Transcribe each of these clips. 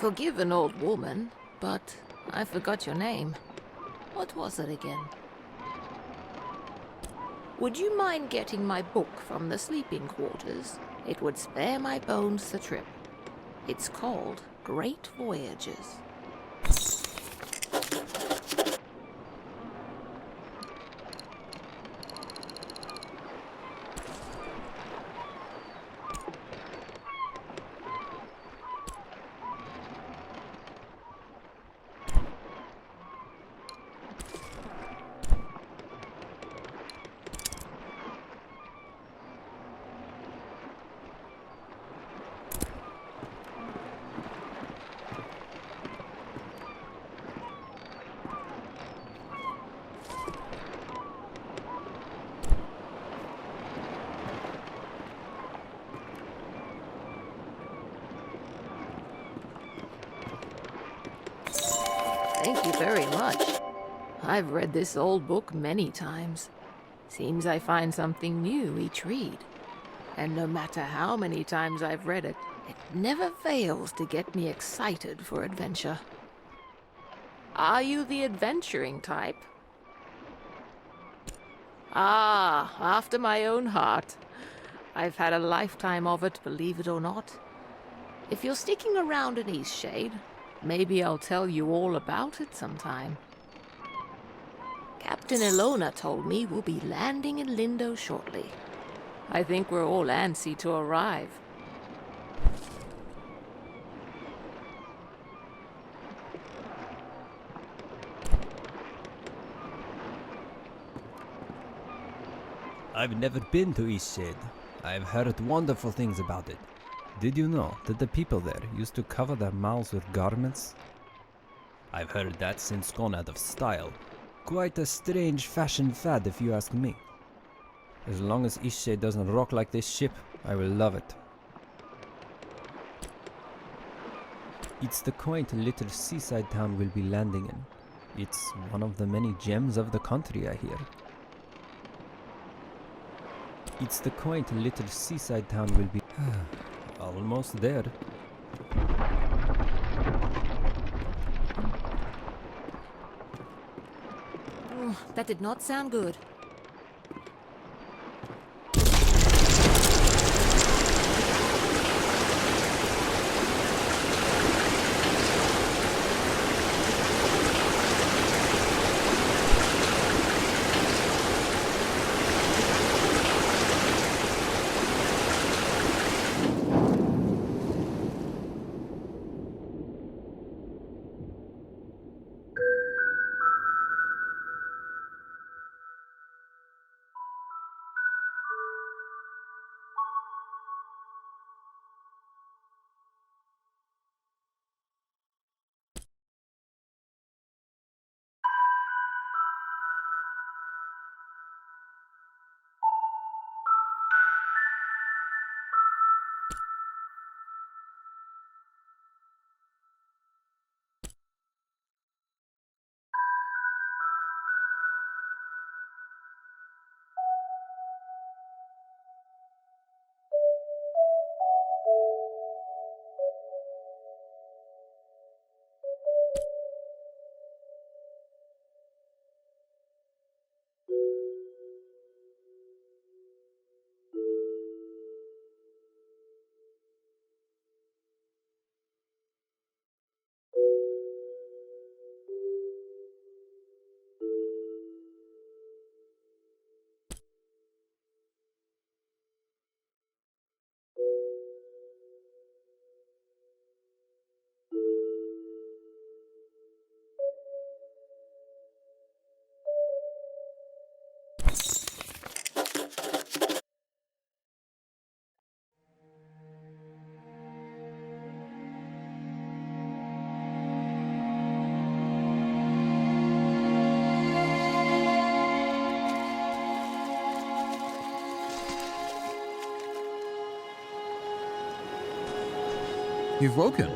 Forgive an old woman, but I forgot your name. What was it again? Would you mind getting my book from the sleeping quarters? It would spare my bones the trip. It's called Great Voyages. Thank you very much. I've read this old book many times. Seems I find something new each read. And no matter how many times I've read it, it never fails to get me excited for adventure. Are you the adventuring type? Ah, after my own heart. I've had a lifetime of it, believe it or not. If you're sticking around in Eastshade, maybe I'll tell you all about it sometime. Captain Ilona told me we'll be landing in Lindo shortly. I think we're all antsy to arrive. I've never been to Eastshade. I've heard wonderful things about it. Did you know that the people there used to cover their mouths with garments? I've heard that's since gone out of style. Quite a strange fashion fad if you ask me. As long as Eastshade doesn't rock like this ship, I will love it. It's the quaint little seaside town we'll be landing in. It's one of the many gems of the country, I hear. It's the quaint little seaside town we'll be... almost there. Oh, that did not sound good. You've woken.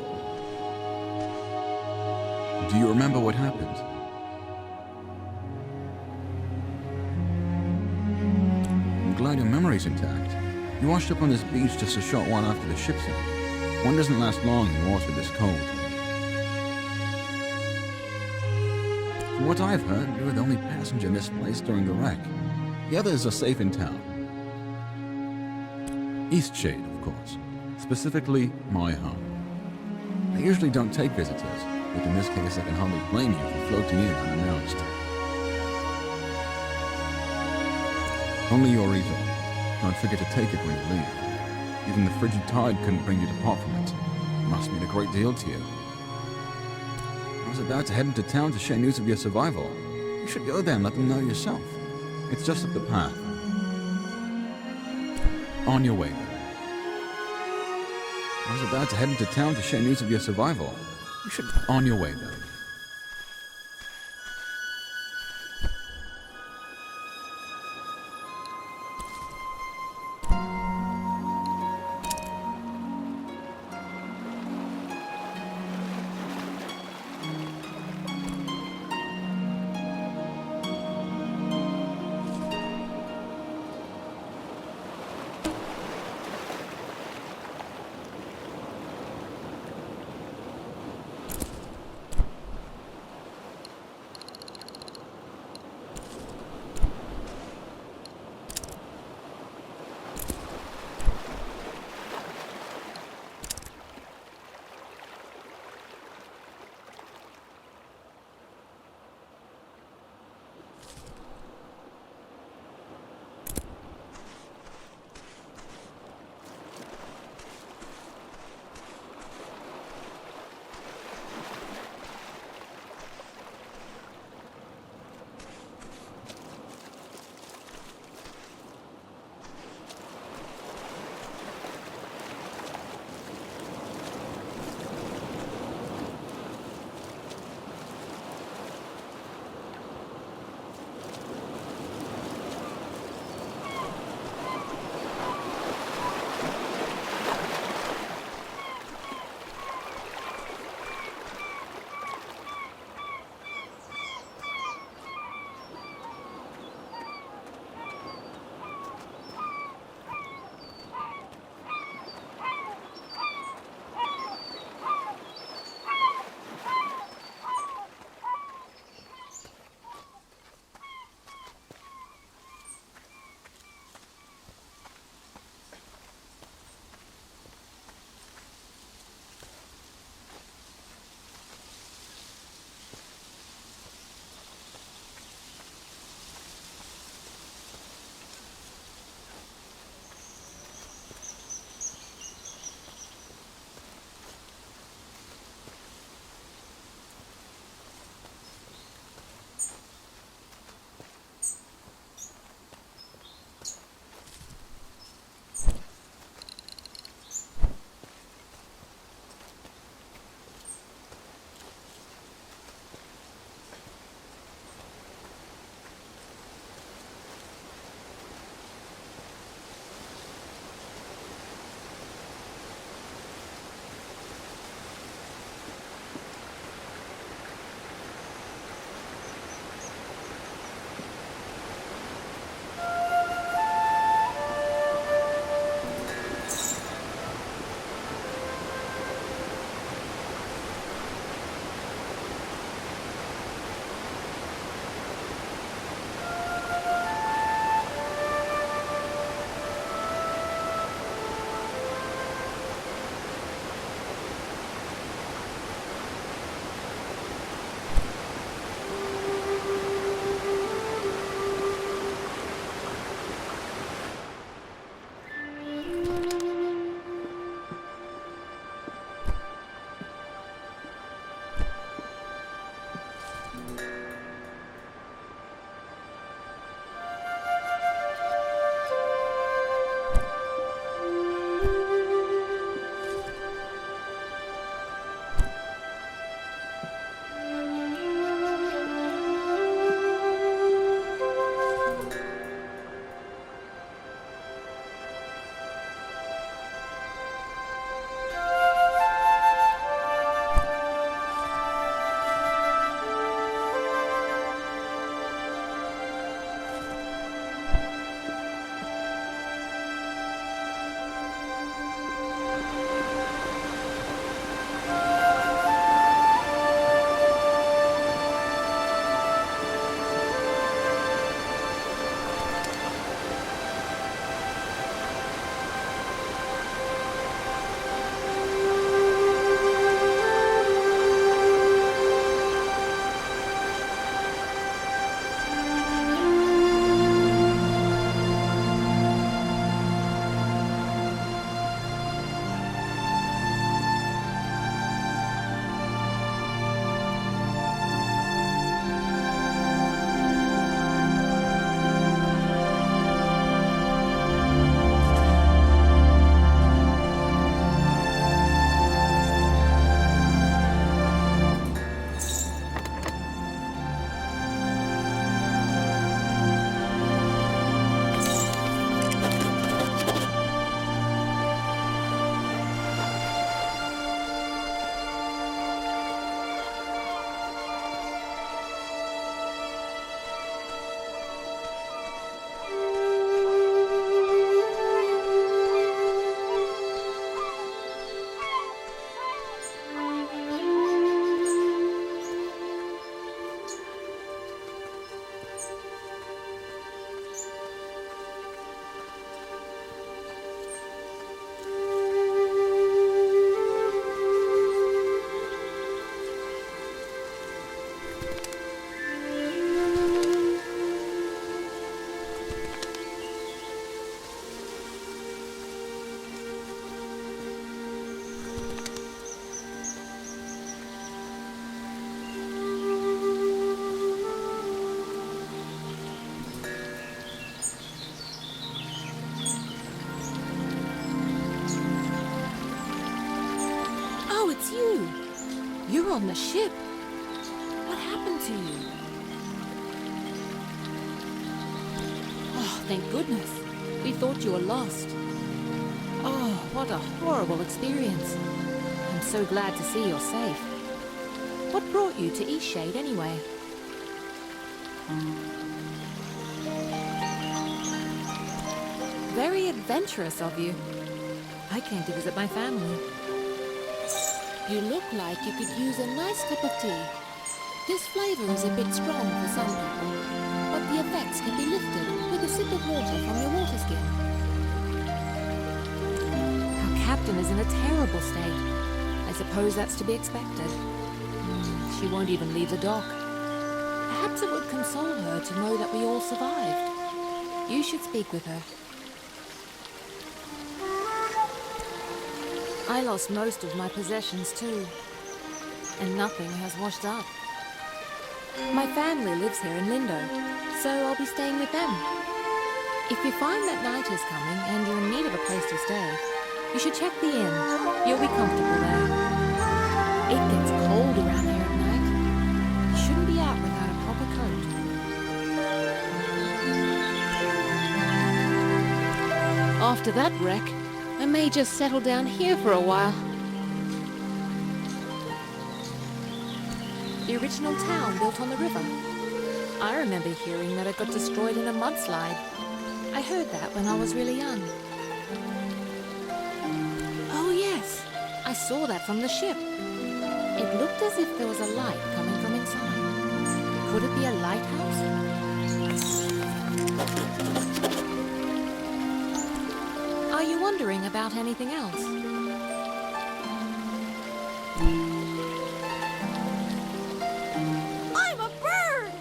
Do you remember what happened? I'm glad your memory's intact. You washed up on this beach just a short while after the ship sank. One doesn't last long in water this cold. From what I've heard, you were the only passenger misplaced during the wreck. The others are safe in town. Eastshade, of course. Specifically, my home. I usually don't take visitors, but in this case I can hardly blame you for floating in unannounced. Only your easel. Don't forget to take it when you leave. Even the frigid tide couldn't bring you to part from it. It must mean a great deal to you. I was about to head into town to share news of your survival. You should go there and let them know yourself. It's just up the path. On your way, then. I was about to head into town to share news of your survival. You should... On your way, then. You're on the ship. What happened to you? Oh, thank goodness. We thought you were lost. Oh, what a horrible experience. I'm so glad to see you're safe. What brought you to Eastshade anyway? Very adventurous of you. I came to visit my family. You look like you could use a nice cup of tea. This flavor is a bit strong for some people, but the effects can be lifted with a sip of water from your water skin. Our captain is in a terrible state. I suppose that's to be expected. She won't even leave the dock. Perhaps it would console her to know that we all survived. You should speak with her. I lost most of my possessions too, and nothing has washed up. My family lives here in Lindo, so I'll be staying with them. If you find that night is coming and you're in need of a place to stay, you should check the inn. You'll be comfortable there. It gets cold around here at night. You shouldn't be out without a proper coat. After that wreck, I may just settle down here for a while. The original town built on the river. I remember hearing that it got destroyed in a mudslide. I heard that when I was really young. Oh yes, I saw that from the ship. It looked as if there was a light coming from inside. Could it be a lighthouse? Are you wondering about anything else? I'm a bird!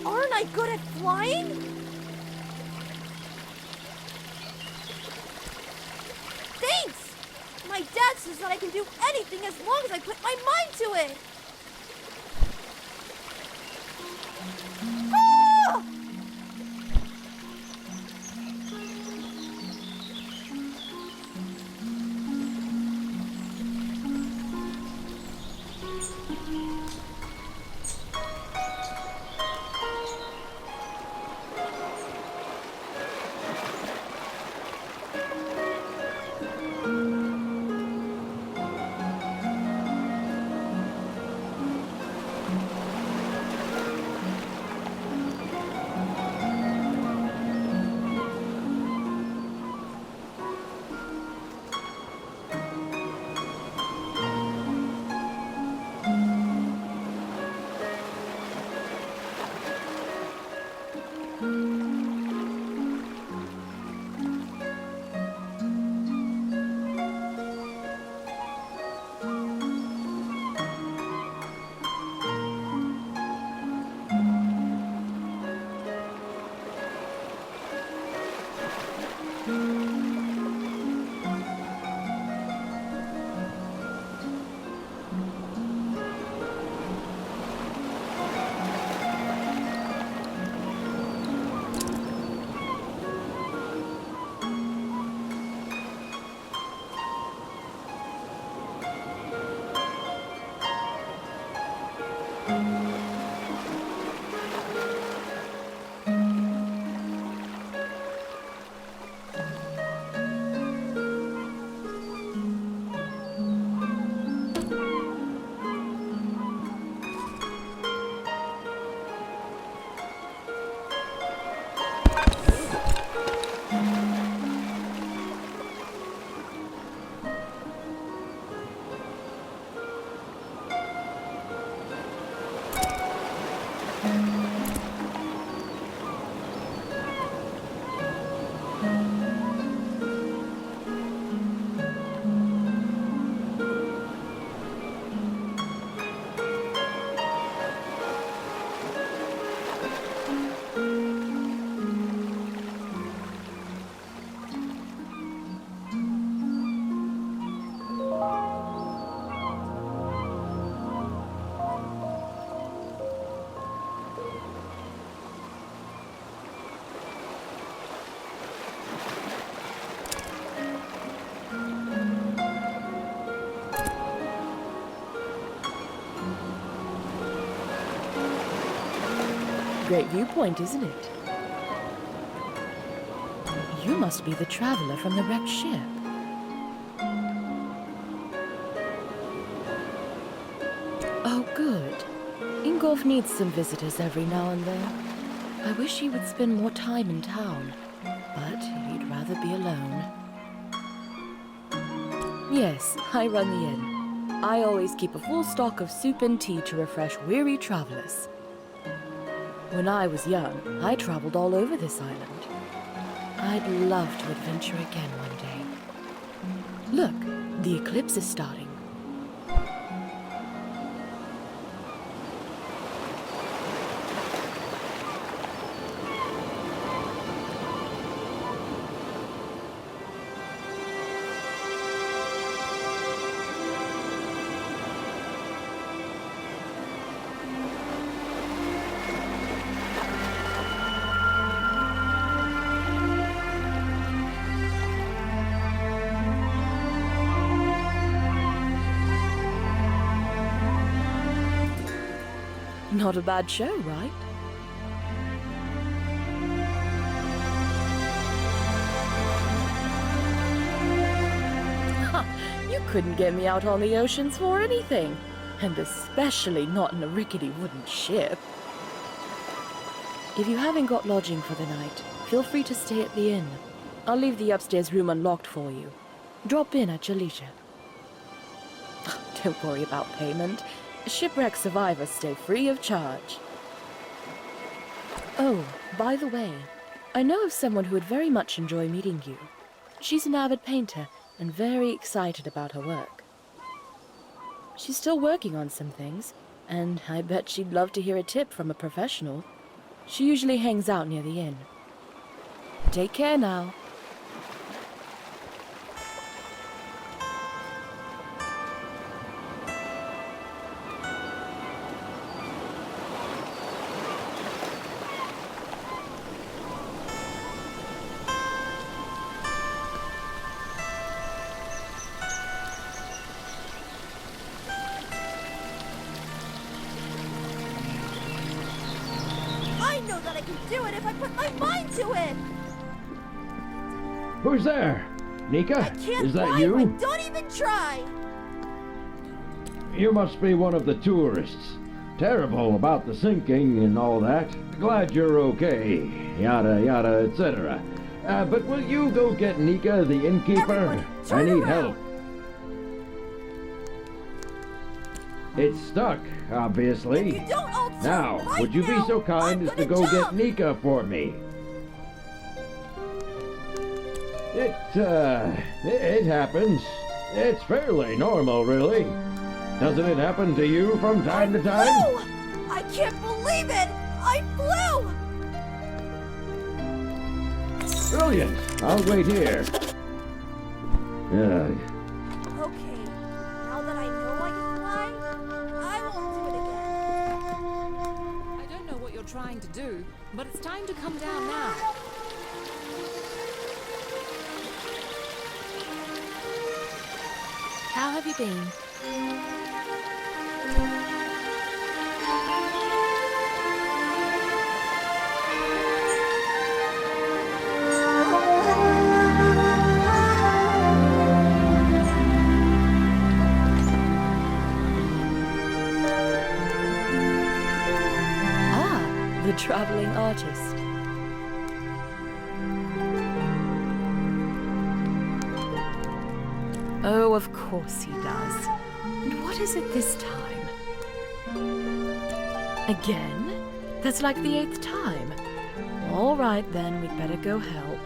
Aren't I good at flying? Thanks! My dad says that I can do anything as long as I put my mind to it. Ah! Great viewpoint, isn't it? You must be the traveler from the wrecked ship. Oh, good. Ingolf needs some visitors every now and then. I wish he would spend more time in town, but he'd rather be alone. Yes, I run the inn. I always keep a full stock of soup and tea to refresh weary travelers. When I was young, I traveled all over this island. I'd love to adventure again one day. Look, the eclipse is starting. Not a bad show, right? Ha! You couldn't get me out on the oceans for anything. And especially not in a rickety wooden ship. If you haven't got lodging for the night, feel free to stay at the inn. I'll leave the upstairs room unlocked for you. Drop in at your leisure. Don't worry about payment. Shipwreck survivors stay free of charge. Oh, by the way, I know of someone who would very much enjoy meeting you. She's an avid painter and very excited about her work. She's still working on some things, and I bet she'd love to hear a tip from a professional. She usually hangs out near the inn. Take care now. I can do it if I put my mind to it! Who's there? Nika? I can't Is that fly you? if I don't even try! You must be one of the tourists. Terrible about the sinking and all that. Glad you're okay. Yada yada, etc. But will you go get Nika, the innkeeper? Everyone, I turn need around. help. It's stuck, obviously. If you don't all turn Now, right would you be now, so kind I'm as to gonna go jump. get Nika for me? It happens. It's fairly normal, really. Doesn't it happen to you from time to time? Flew! I can't believe it! I flew! Brilliant. I'll wait here. Okay, now that I know I can fly, I won't do it again. I don't know what you're trying to do, but it's time to come down now. How have you been? Ah, the traveling artist. Oh, of course he does. And what is it this time? Again? That's like the 8th time. All right, then, we'd better go help.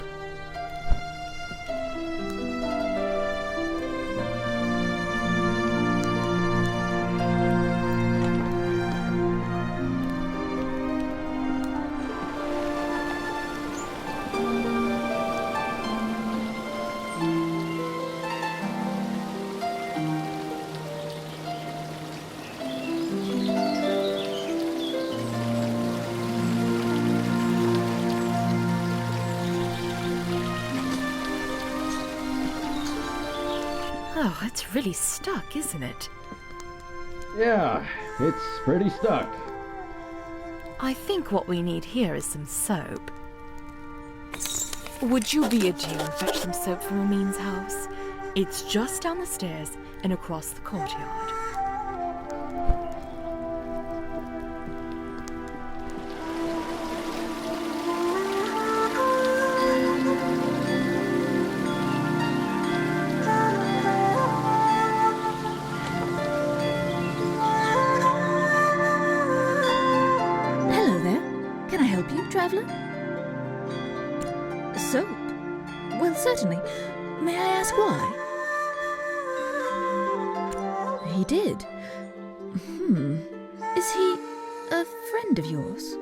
Oh, it's really stuck, isn't it? Yeah, it's pretty stuck. I think what we need here is some soap. Would you be a dear and fetch some soap from Amin's house? It's just down the stairs and across the courtyard. Hello there. Can I help you, traveler? Soap? Well, certainly. May I ask why? He did. Is he a friend of yours?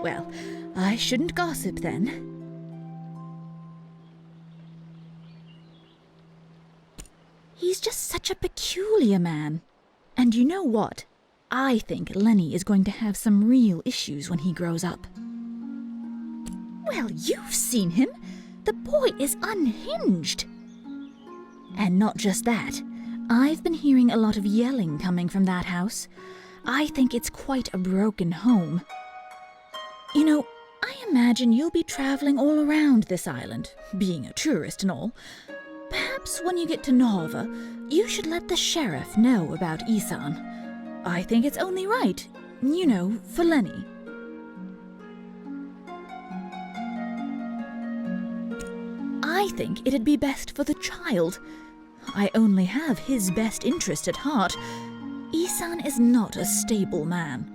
Well, I shouldn't gossip then. He's just such a peculiar man. And you know what? I think Lenny is going to have some real issues when he grows up. Well, you've seen him. The boy is unhinged. And not just that. I've been hearing a lot of yelling coming from that house. I think it's quite a broken home. You know, I imagine you'll be traveling all around this island, being a tourist and all. Perhaps when you get to Nova, you should let the sheriff know about Isan. I think it's only right, you know, for Lenny. I think it'd be best for the child. I only have his best interest at heart. Isan is not a stable man,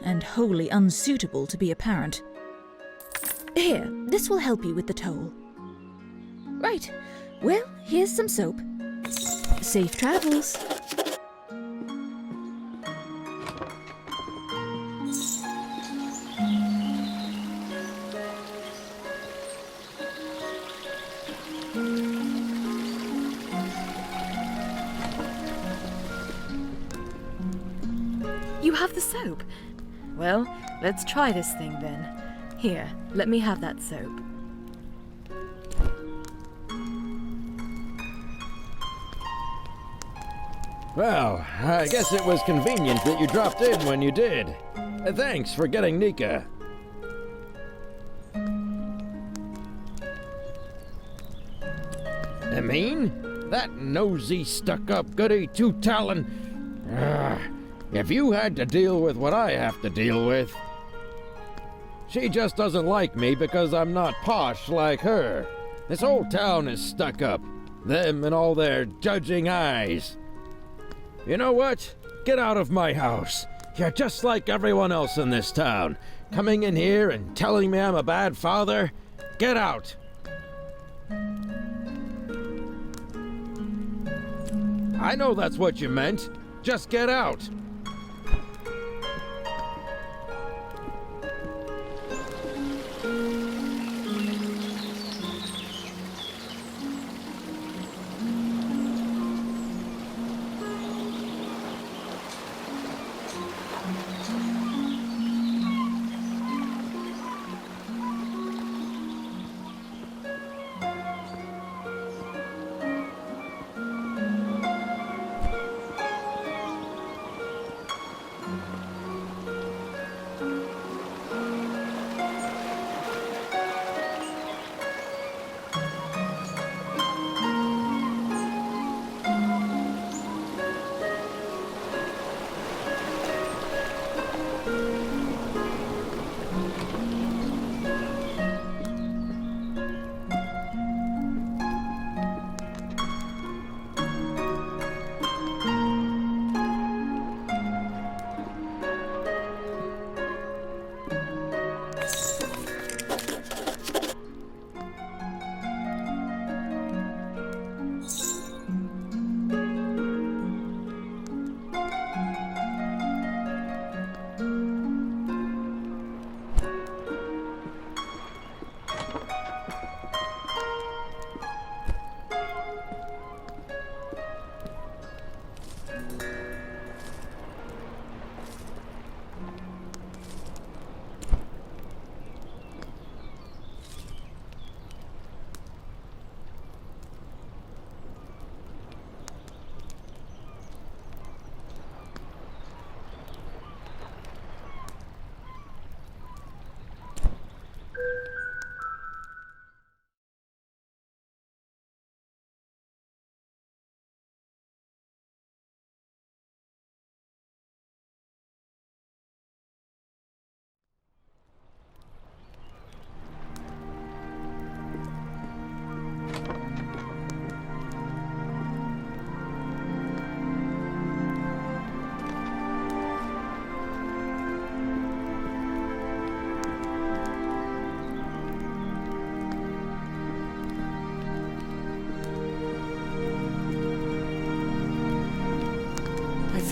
and wholly unsuitable to be a parent. Here, this will help you with the toll. Right, well, here's some soap. Safe travels. You have the soap? Well, let's try this thing then. Here, let me have that soap. Well, I guess it was convenient that you dropped in when you did. Thanks for getting Nika. Amin? That nosy, stuck-up goody two-talon. If you had to deal with what I have to deal with. She just doesn't like me because I'm not posh like her. This whole town is stuck up. Them and all their judging eyes. You know what? Get out of my house. You're just like everyone else in this town. Coming in here and telling me I'm a bad father. Get out. I know that's what you meant. Just get out.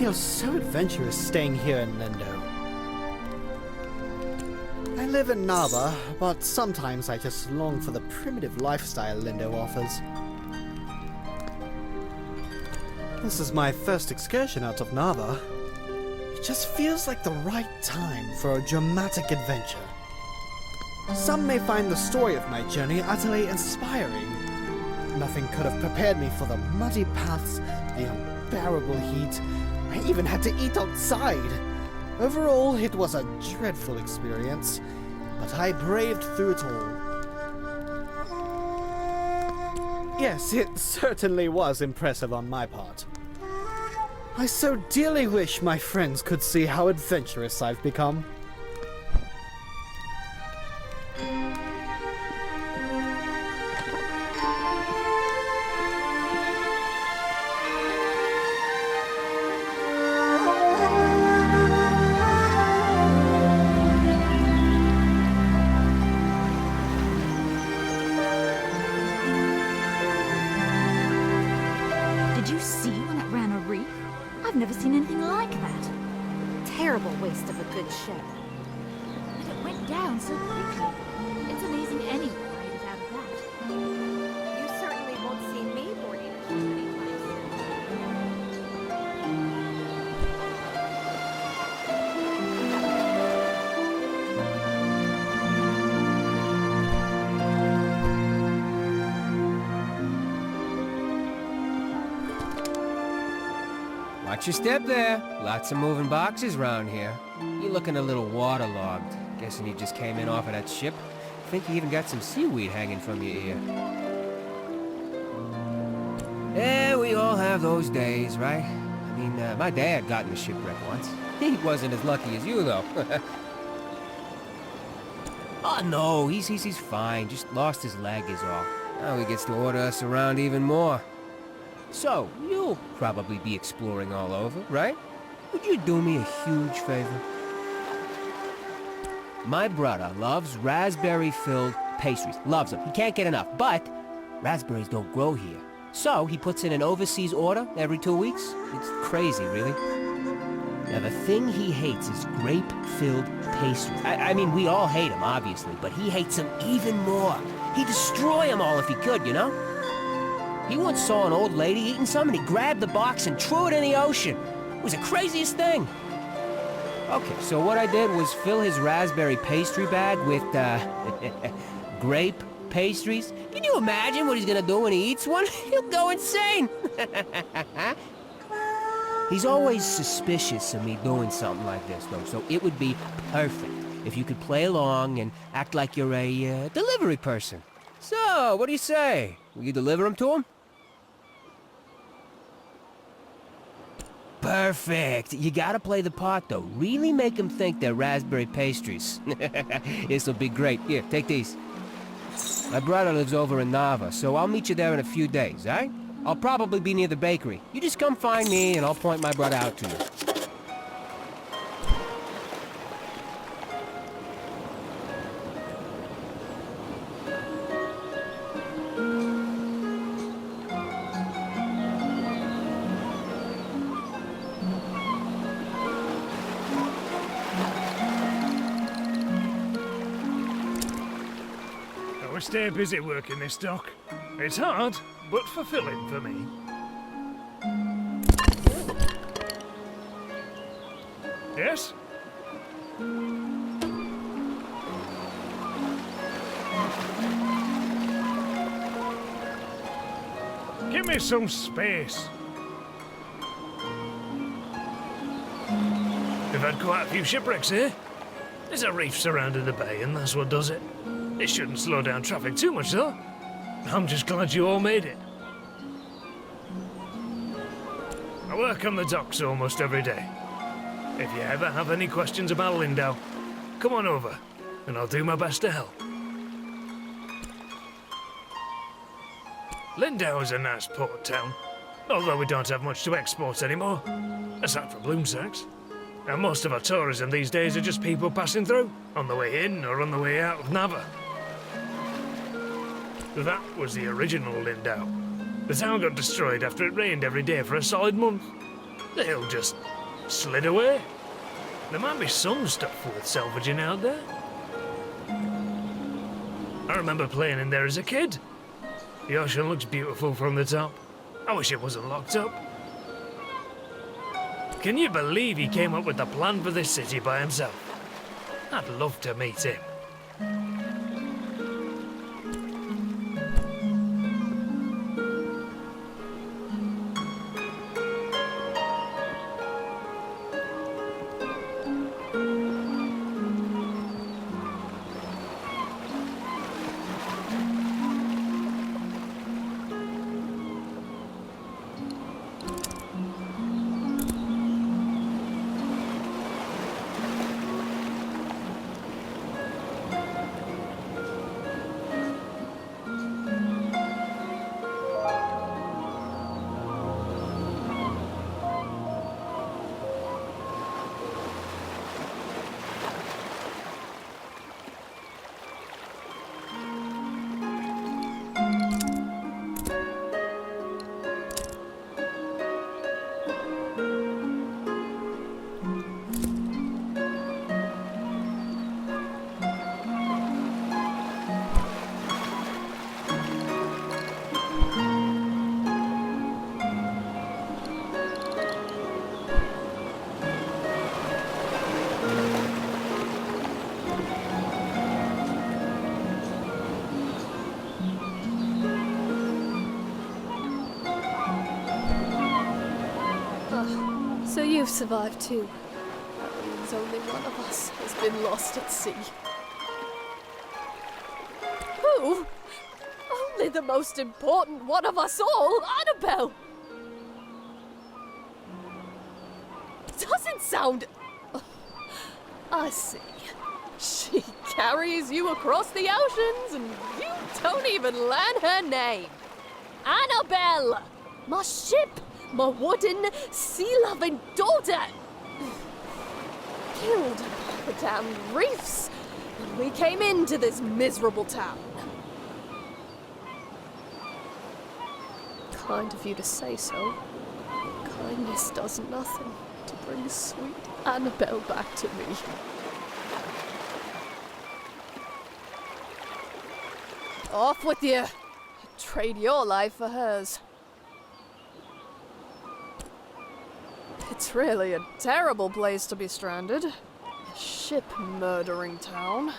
feel so adventurous staying here in Lindo. I live in Nava, but sometimes I just long for the primitive lifestyle Lindo offers. This is my first excursion out of Nava. It just feels like the right time for a dramatic adventure. Some may find the story of my journey utterly inspiring. Nothing could have prepared me for the muddy paths, the unbearable heat. I even had to eat outside. Overall, it was a dreadful experience, but I braved through it all. Yes, it certainly was impressive on my part. I so dearly wish my friends could see how adventurous I've become. Did you see when it ran a reef? I've never seen anything like that. Terrible waste of a good ship. And it went down so quickly. It's amazing anyone made it out of that. You certainly won't see me boarding a ship anytime Watch your step there. Lots of moving boxes around here. You're looking a little waterlogged. Guessing you just came in off of that ship. Think you even got some seaweed hanging from your ear. Yeah, we all have those days, right? I mean, my dad got in a shipwreck once. He wasn't as lucky as you, though. Oh, no, he's fine. Just lost his leg is all. Now he gets to order us around even more. So, you'll probably be exploring all over, right? Would you do me a huge favor? My brother loves raspberry-filled pastries. Loves them. He can't get enough. But raspberries don't grow here. So he puts in an overseas order every 2 weeks. It's crazy, really. Now, the thing he hates is grape-filled pastries. I mean, we all hate them, obviously, but he hates them even more. He'd destroy them all if he could, you know? He once saw an old lady eating some, and he grabbed the box and threw it in the ocean. It was the craziest thing. Okay, so what I did was fill his raspberry pastry bag with, grape pastries. Can you imagine what he's gonna do when he eats one? He'll go insane. He's always suspicious of me doing something like this, though, so it would be perfect if you could play along and act like you're a, delivery person. So, what do you say? Will you deliver them to him? Perfect. You gotta play the part, though. Really make them think they're raspberry pastries. This'll be great. Here, take these. My brother lives over in Nava, so I'll meet you there in a few days, eh? I'll probably be near the bakery. You just come find me, and I'll point my brother out to you. I stay busy working this dock. It's hard, but fulfilling for me. Yes? Give me some space. We've had quite a few shipwrecks here. There's a reef surrounding the bay, and that's what does it. It shouldn't slow down traffic too much, though. I'm just glad you all made it. I work on the docks almost every day. If you ever have any questions about Lindau, come on over, and I'll do my best to help. Lindau is a nice port town, although we don't have much to export anymore, aside from bloom sacks. And most of our tourism these days are just people passing through, on the way in or on the way out of Nava. That was the original Lindau. The town got destroyed after it rained every day for a solid month. they all just slid away. There might be some stuff worth salvaging out there. I remember playing in there as a kid. The ocean looks beautiful from the top. I wish it wasn't locked up. Can you believe he came up with the plan for this city by himself? I'd love to meet him. So you've survived too. That means only one of us has been lost at sea. Who? Only the most important one of us all, Annabelle! Doesn't sound... I see. She carries you across the oceans and you don't even learn her name. Annabelle! My ship! My wooden, sea-loving daughter! Killed by the damn reefs when we came into this miserable town. Kind of you to say so. Kindness does nothing to bring sweet Annabelle back to me. Off with you! Trade your life for hers. It's really a terrible place to be stranded. A ship-murdering town.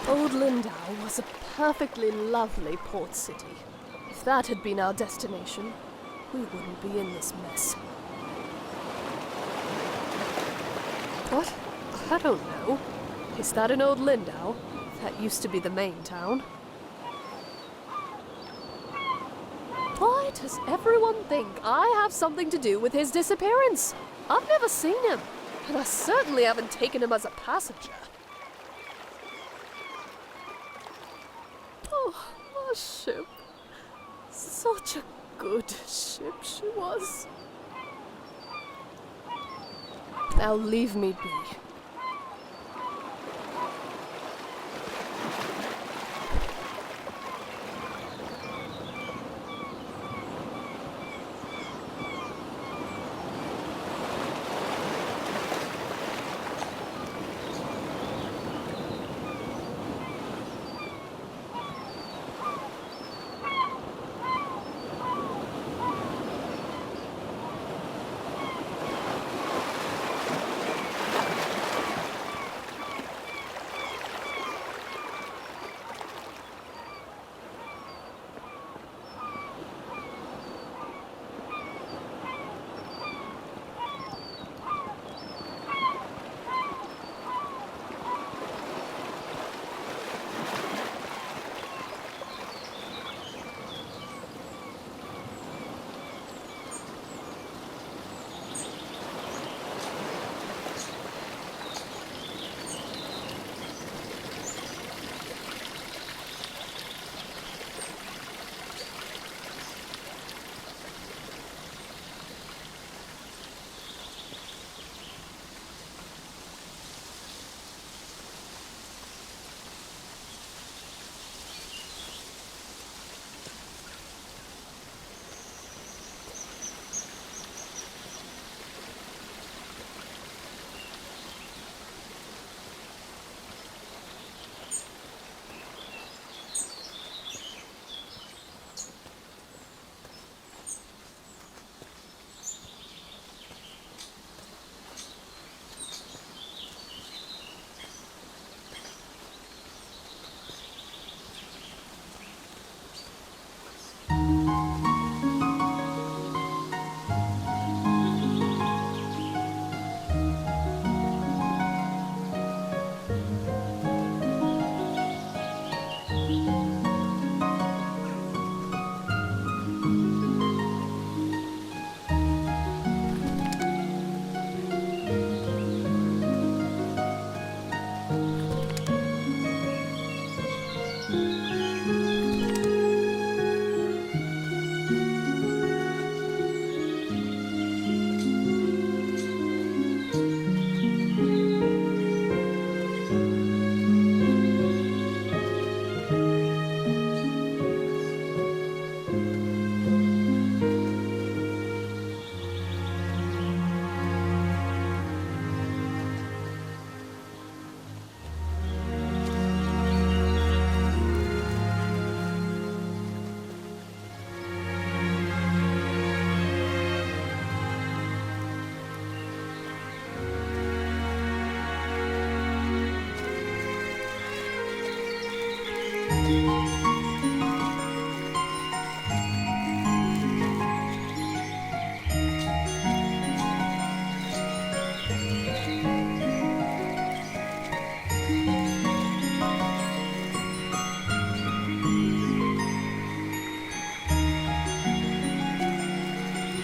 Old Lindau was a perfectly lovely port city. If that had been our destination, we wouldn't be in this mess. What? I don't know. Is that in Old Lindau? That used to be the main town. Why does everyone think I have something to do with his disappearance? I've never seen him, and I certainly haven't taken him as a passenger. Oh, our ship. Such a good ship she was. Now leave me be.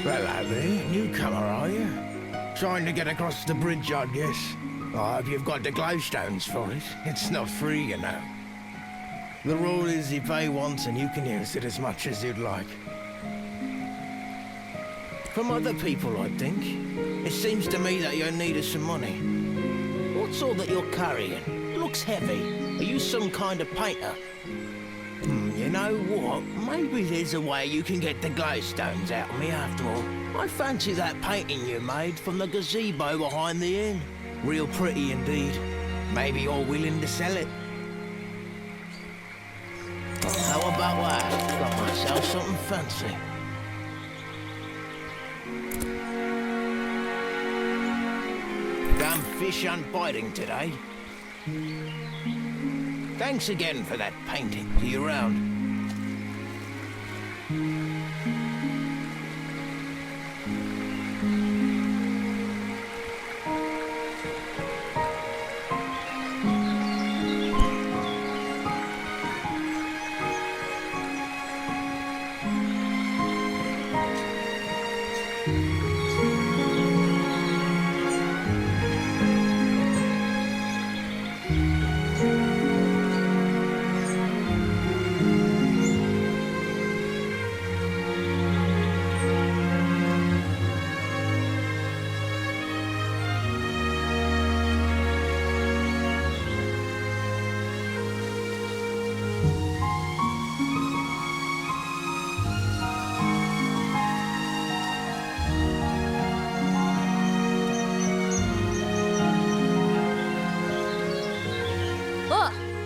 Hello there, newcomer, are you? Trying to get across the bridge, I guess. I hope you've got the glowstones for it. It's not free, you know. The rule is you pay once and you can use it as much as you'd like. From other people, I think. It seems to me that you're in need of some money. What's all that you're carrying? Looks heavy. Are you some kind of painter? You know what? Maybe there's a way you can get the glowstones out of me after all. I fancy that painting you made from the gazebo behind the inn. Real pretty indeed. Maybe you're willing to sell it. How about that? Got myself something fancy. Damn fish aren't biting today. Thanks again for that painting. See you around.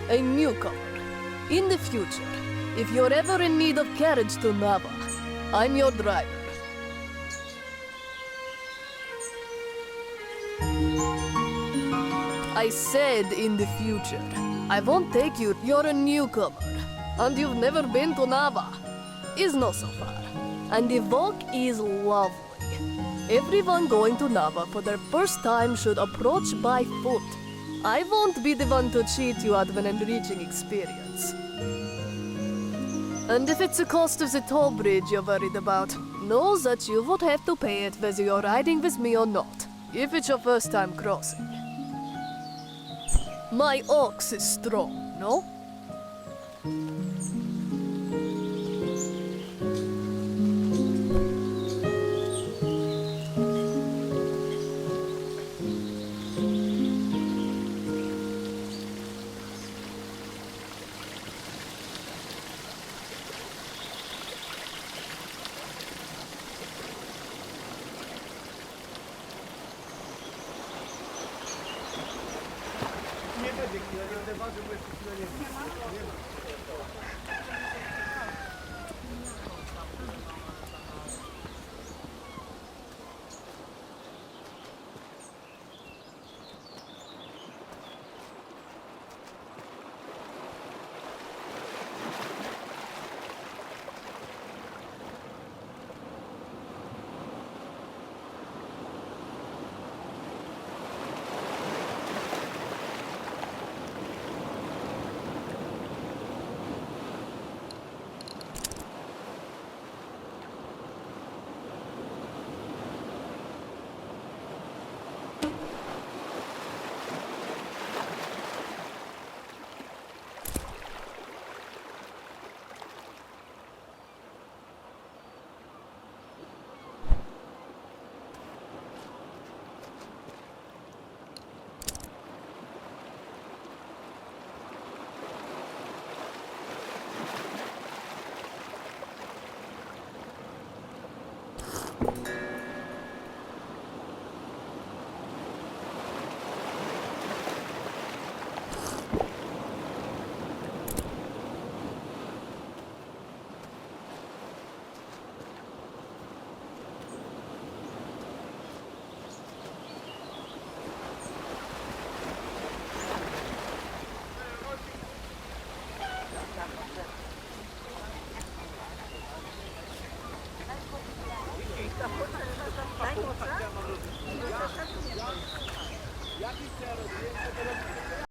A newcomer. In the future, if you're ever in need of carriage to Nava, I'm your driver. I said in the future. I won't take you. You're a newcomer. And you've never been to Nava. It's not so far. And the walk is lovely. Everyone going to Nava for their first time should approach by foot. I won't be the one to cheat you out of an enriching experience. And if it's the cost of the toll bridge you're worried about, know that you would have to pay it whether you're riding with me or not, if it's your first time crossing. My ox is strong, no?